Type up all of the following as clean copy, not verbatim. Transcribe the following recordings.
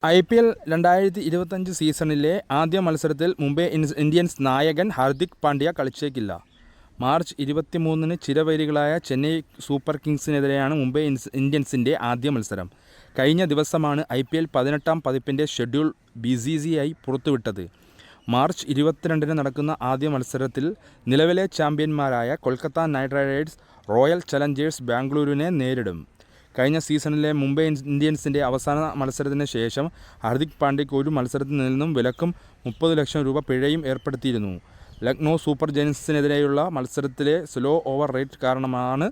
IPL 2025 സീസണിലെ ആദ്യ മത്സരത്തിൽ മുംബൈ ഇന്ത്യൻസ് നായകൻ ഹാർദിക് പാണ്ഡ്യ കളിച്ചേക്കില്ല. മാർച്ച് 23-ന് ചിരവൈരികളായ ചെന്നൈ സൂപ്പർ കിങ്സിനെതിരെയാണ് മുംബൈ ഇന്ത്യൻസിൻ്റെ ആദ്യ മത്സരം. കഴിഞ്ഞ ദിവസമാണ് IPL 18-ാം പതിപ്പിൻ്റെ ഷെഡ്യൂൾ BCCI പുറത്തുവിട്ടത്. മാർച്ച് 22-ന് നടക്കുന്ന ആദ്യ മത്സരത്തിൽ നിലവിലെ ചാമ്പ്യന്മാരായ Kolkata night Riders royal Challengers ബാംഗ്ലൂരിനെ നേരിടും. കഴിഞ്ഞ സീസണിലെ മുംബൈ ഇന്ത്യൻസിൻ്റെ അവസാന മത്സരത്തിന് ശേഷം ഹാർദിക് പാണ്ഡ്യയ്ക്ക് ഒരു മത്സരത്തിൽ നിന്നും വിലക്കും 30 ലക്ഷം രൂപ പിഴയും ഏർപ്പെടുത്തിയിരുന്നു. ലക്നൗ സൂപ്പർ ജയൻസിനെതിരെയുള്ള മത്സരത്തിലെ സ്ലോ ഓവർ റേറ്റ് കാരണമാണ്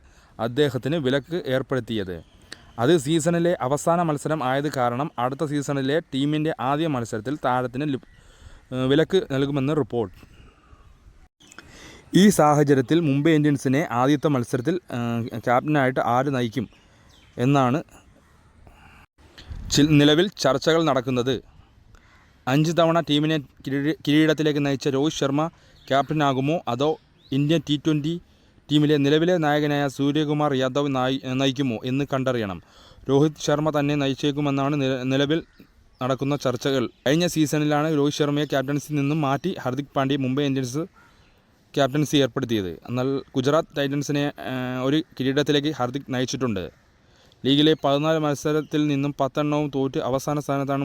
അദ്ദേഹത്തിന് വിലക്ക് ഏർപ്പെടുത്തിയത്. അത് സീസണിലെ അവസാന മത്സരം ആയത് കാരണം അടുത്ത സീസണിലെ ടീമിൻ്റെ ആദ്യ മത്സരത്തിൽ താരത്തിന് വിലക്ക് നൽകുമെന്ന് റിപ്പോർട്ട്. ഈ സാഹചര്യത്തിൽ മുംബൈ ഇന്ത്യൻസിനെ ആദ്യത്തെ മത്സരത്തിൽ ക്യാപ്റ്റനായിട്ട് ആര് നയിക്കും എന്നാണ് നിലവിൽ ചർച്ചകൾ നടക്കുന്നത്. 5 തവണ ടീമിനെ കിരീടത്തിലേക്ക് നയിച്ച രോഹിത് ശർമ്മ ക്യാപ്റ്റനാകുമോ അതോ ഇന്ത്യൻ T20 ടീമിലെ നിലവിലെ നായകനായ സൂര്യകുമാർ യാദവ് നയിക്കുമോ എന്ന് കണ്ടറിയണം. രോഹിത് ശർമ്മ തന്നെ നയിച്ചേക്കുമെന്നാണ് നിലവിൽ നടക്കുന്ന ചർച്ചകൾ. കഴിഞ്ഞ സീസണിലാണ് രോഹിത് ശർമ്മയെ ക്യാപ്റ്റൻസിയിൽ നിന്നും മാറ്റി ഹാർദിക് പാണ്ഡ്യ മുംബൈ ഇന്ത്യൻസ് ക്യാപ്റ്റൻസി ഏർപ്പെടുത്തിയത്. എന്നാൽ ഗുജറാത്ത് ടൈറ്റൻസിനെ ഒരു കിരീടത്തിലേക്ക് ഹാർദിക് നയിച്ചിട്ടുണ്ട്. ലീഗിലെ 14 മത്സരത്തിൽ നിന്നും 10 എണ്ണവും തോറ്റ് അവസാന സ്ഥാനത്താണ്